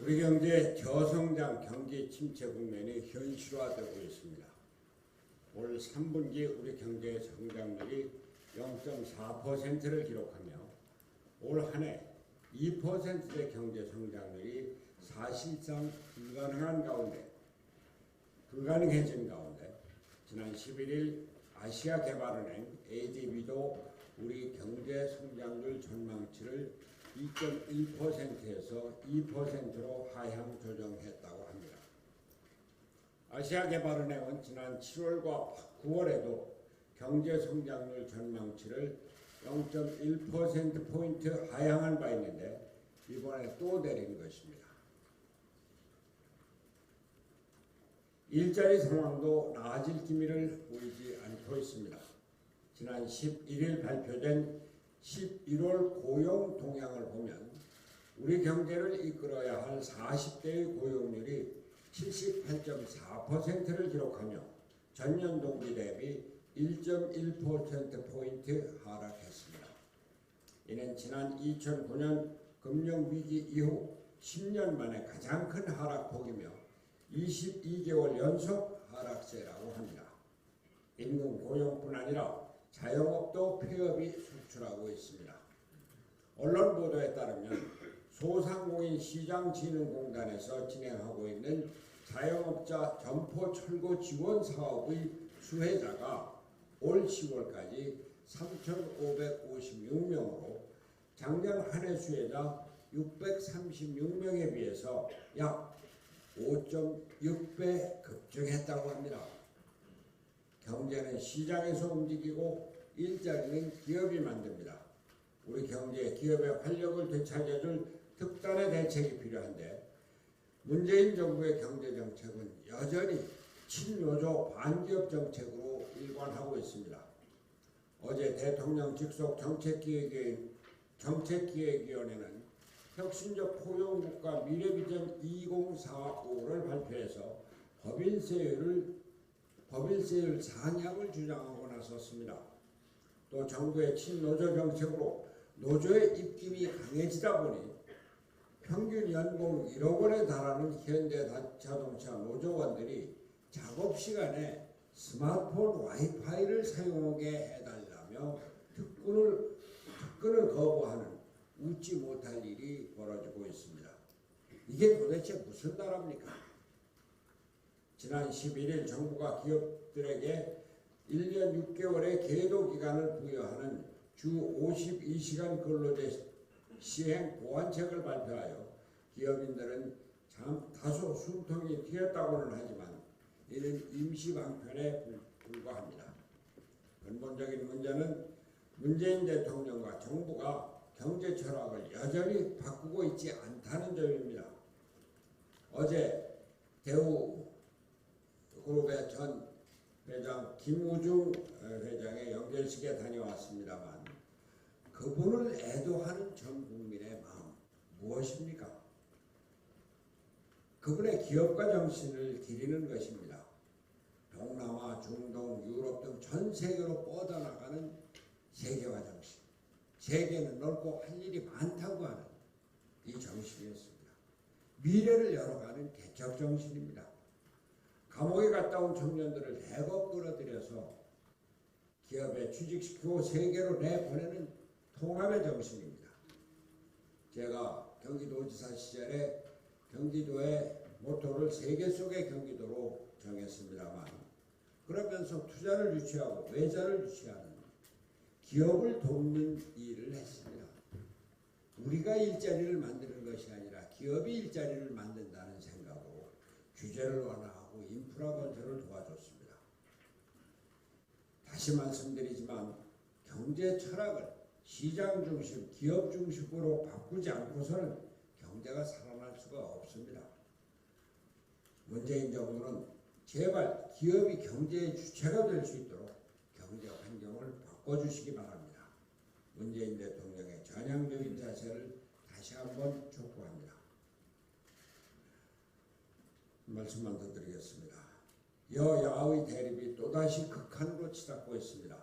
우리 경제의 저성장 경기 침체 국면이 현실화되고 있습니다. 올 3분기 우리 경제의 성장률이 0.4%를 기록하며 올 한 해 2%의 경제 성장률이 사실상 불가능해진 가운데 지난 11일 아시아개발은행 ADB도 우리 경제 성장률 전망치를 2.1%에서 2%로 하향 조정했다고 합니다. 아시아개발은행은 지난 7월과 9월에도 경제 성장률 전망치를 0.1%포인트 하향한 바 있는데 이번에 또 내린 것입니다. 일자리 상황도 나아질 기미를 보이지 않고 있습니다. 지난 11일 발표된 11월 고용 동향을 보면 우리 경제를 이끌어야 할 40대의 고용률이 78.4%를 기록하며 전년 동기 대비 1.1%포인트 하락했습니다. 이는 지난 2009년 금융위기 이후 10년 만에 가장 큰 하락폭이며 22개월 연속 하락세라고 합니다. 임금 고용뿐 아니라 자영업도 폐업이 속출하고 있습니다. 언론 보도에 따르면 소상공인 시장진흥공단에서 진행하고 있는 자영업자 점포 철거 지원 사업의 수혜자가 올 10월까지 3,556명으로 작년 한 해 수혜자 636명에 비해서 약 5.6배 급증했다고 합니다. 경제는 시장에서 움직이고 일자리는 기업이 만듭니다. 우리 경제의 기업의 활력을 되찾아줄 특단의 대책이 필요한데 문재인 정부의 경제정책은 여전히 친노조 반기업 정책으로 일관하고 있습니다. 어제 대통령 직속 정책기획위원회는 혁신적 포용국가 미래비전 2045를 발표해서 법인세율 상향을 주장하고 나섰습니다. 또 정부의 친노조 정책으로 노조의 입김이 강해지다 보니 평균 연봉 1억 원에 달하는 현대자동차 노조원들이 작업 시간에 스마트폰 와이파이를 사용하게 해달라며 특근을 거부하는 웃지 못할 일이 벌어지고 있습니다. 이게 도대체 무슨 나라입니까? 지난 11일 정부가 기업들에게 1년 6개월의 계도 기간을 부여하는 주 52시간 근로제 시행 보완책을 발표하여 기업인들은 다소 숨통이 트였다고는 하지만 이는 임시방편에 불과합니다. 근본적인 문제는 문재인 대통령과 정부가 경제 철학을 여전히 바꾸고 있지 않다는 점입니다. 어제 대우그룹의 전 회장 김우중 회장의 연결식에 다녀왔습니다만 그분을 애도하는 전 국민의 마음 무엇입니까? 그분의 기업가 정신을 기리는 것입니다. 동남아, 중동, 유럽 등 전 세계로 뻗어나가는 세계화 정신. 세계는 넓고 할 일이 많다고 하는 이 정신이었습니다. 미래를 열어가는 개척 정신입니다. 감옥에 갔다 온 청년들을 대거 끌어들여서 기업에 취직시키고 세계로 내보내는 통합의 정신입니다. 제가 경기도지사 시절에 경기도의 모토를 세계 속의 경기도로 정했습니다만 그러면서 투자를 유치하고 외자를 유치하는 기업을 돕는 일을 했습니다. 우리가 일자리를 만드는 것이 아니라 기업이 일자리를 만든다는 생각으로 규제를 완화하고 인프라 건설을 도와줬습니다. 다시 말씀드리지만 경제 철학을 시장 중심, 기업 중심으로 바꾸지 않고서는 경제가 살아날 수가 없습니다. 문재인 정부는 제발 기업이 경제의 주체가 될 수 있도록 경제 환경을 바꿔주시기 바랍니다. 문재인 대통령의 전향적인 자세를 다시 한번 촉구합니다. 말씀만 더 드리겠습니다. 여야의 대립이 또다시 극한으로 치닫고 있습니다.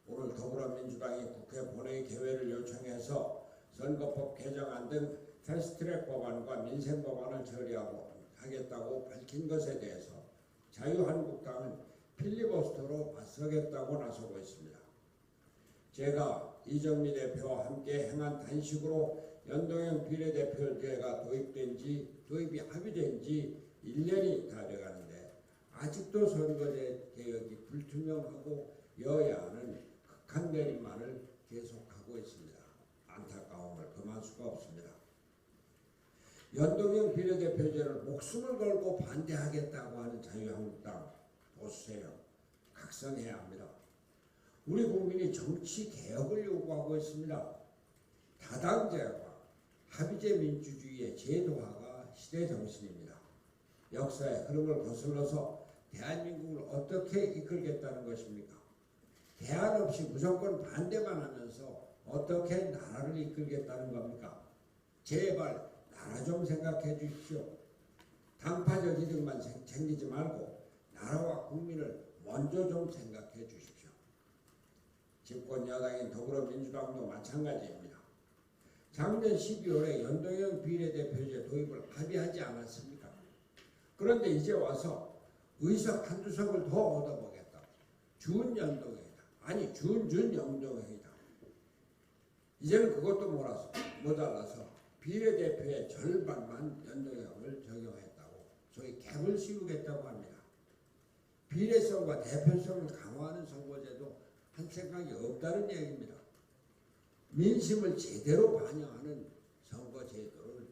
오늘 더불어민주당이 국회 본회의 개회를 요청해서 선거법 개정안 등 패스트트랙 법안과 민생 법안을 처리하고 하겠다고 밝힌 것에 대해서 자유한국당은 필리버스터로 맞서겠다고 나서고 있습니다. 제가 이정미 대표와 함께 행한 단식으로 연동형 비례대표제가 도입이 합의된 지 1년이 다 돼가는데 아직도 선거제 개혁이 불투명하고 여야는 극한 내림만을 계속하고 있습니다. 안타까움을 금할 수가 없습니다. 연동형 비례대표제를 목숨을 걸고 반대하겠다고 하는 자유한국당 보수세력 각성해야 합니다. 우리 국민이 정치 개혁을 요구하고 있습니다. 다당제와 합의제 민주주의의 제도화가 시대 정신입니다. 역사의 흐름을 거슬러서 대한민국을 어떻게 이끌겠다는 것입니까? 대안 없이 무조건 반대만 하면서 어떻게 나라를 이끌겠다는 겁니까? 제발 나라 좀 생각해 주십시오. 당파적 이득만 챙기지 말고 나라와 국민을 먼저 좀 생각해 주십시오. 집권 여당인 더불어민주당도 마찬가지입니다. 작년 12월에 연동형 비례대표제 도입을 합의하지 않았습니까? 그런데 이제 와서 의석 한두 석을 더 얻어보겠다. 준연동형이다. 아니 준연동형이다. 이제는 그것도 모자라서 비례대표의 절반만 연동형을 적용했다고 소위 갭을 씌우겠다고 합니다. 비례성과 대표성을 강화하는 선거제도 한 생각이 없다는 얘기입니다. 민심을 제대로 반영하는 선거제도를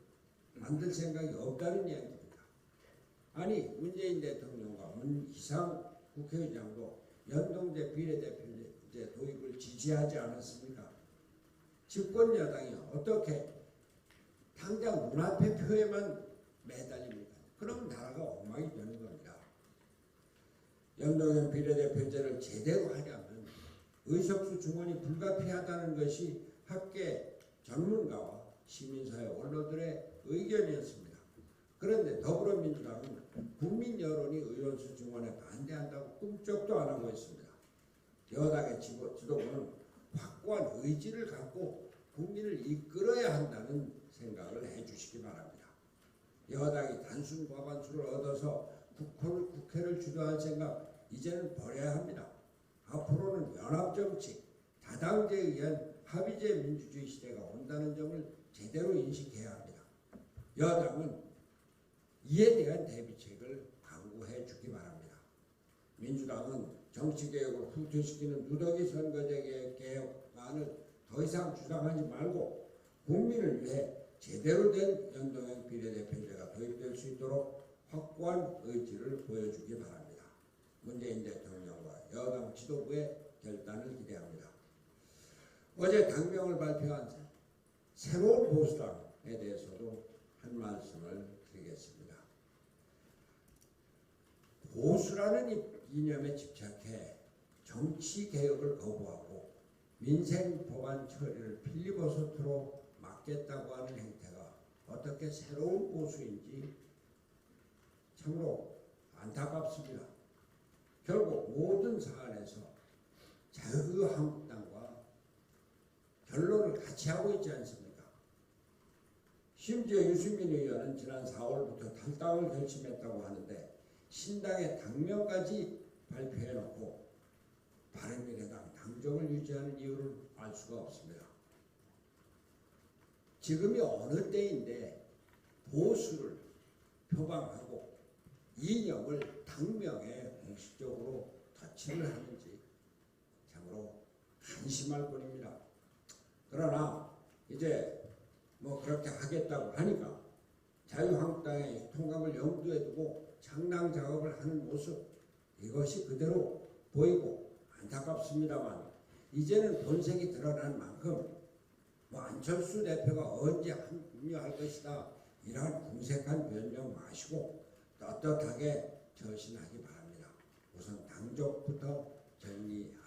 만들 생각이 없다는 얘기입니다. 아니 문재인 대통령과 문희상 국회의장도 연동제 비례대표제 도입을 지지하지 않았습니까? 집권 여당이 어떻게 당장 눈앞의 표에만 매달립니까? 그럼 나라가 엉망이 되는 겁니다. 연동형 비례대표제를 제대로 하려면 의석수 중원이 불가피하다는 것이 학계 전문가와 시민사회 언론들의 의견이었습니다. 그런데 더불어민주당은 국민 여론이 의원수 중원에 반대한다고 꿈쩍도 안 하고 있습니다. 여당의 지도부는 확고한 의지를 갖고 국민을 이끌어야 한다는 생각을 해주시기 바랍니다. 여당이 단순 과반수를 얻어서 국회를 주도할 생각 이제는 버려야 합니다. 앞으로는 연합정치, 다당제에 의한 합의제 민주주의 시대가 온다는 점을 제대로 인식해야 합니다. 여당은 이에 대한 대비책을 강구해 주기 바랍니다. 민주당은 정치개혁을 후퇴시키는 누더기 선거제 개혁안을 더 이상 주장하지 말고 국민을 위해 제대로 된 연동형 비례대표제가 도입될 수 있도록 확고한 의지를 보여주기 바랍니다. 문재인 대통령과 여당 지도부의 결단을 기대합니다. 어제 당명을 발표한 새로운 보수당에 대해서도 한 말씀을 드리겠습니다. 보수라는 이념에 집착해 정치개혁을 거부하고 민생 법안 처리를 필리버스터로 막겠다고 하는 행태가 어떻게 새로운 보수인지 참으로 안타깝습니다. 결국 모든 사안에서 자유한국당과 결론을 같이 하고 있지 않습니까? 심지어 유승민 의원은 지난 4월부터 탈당을 결심했다고 하는데 신당의 당명까지 발표해놓고 바른미래당 당정을 유지하는 이유를 알 수가 없습니다. 지금이 어느 때인데 보수를 표방하고 이념을 당명에 공식적으로 터치를 하는지 참으로 한심할 뿐입니다. 그러나 이제 뭐 그렇게 하겠다고 하니까 자유한국당의 통합을 염두에 두고 창당 작업을 하는 모습 이것이 그대로 보이고 안타깝습니다만 이제는 본색이 드러난 만큼 뭐 안철수 대표가 언제 합류할 것이다 이러한 궁색한 변명 마시고 떳떳하게 처신하기 바랍니다. 우선 당적부터 정리하십시오.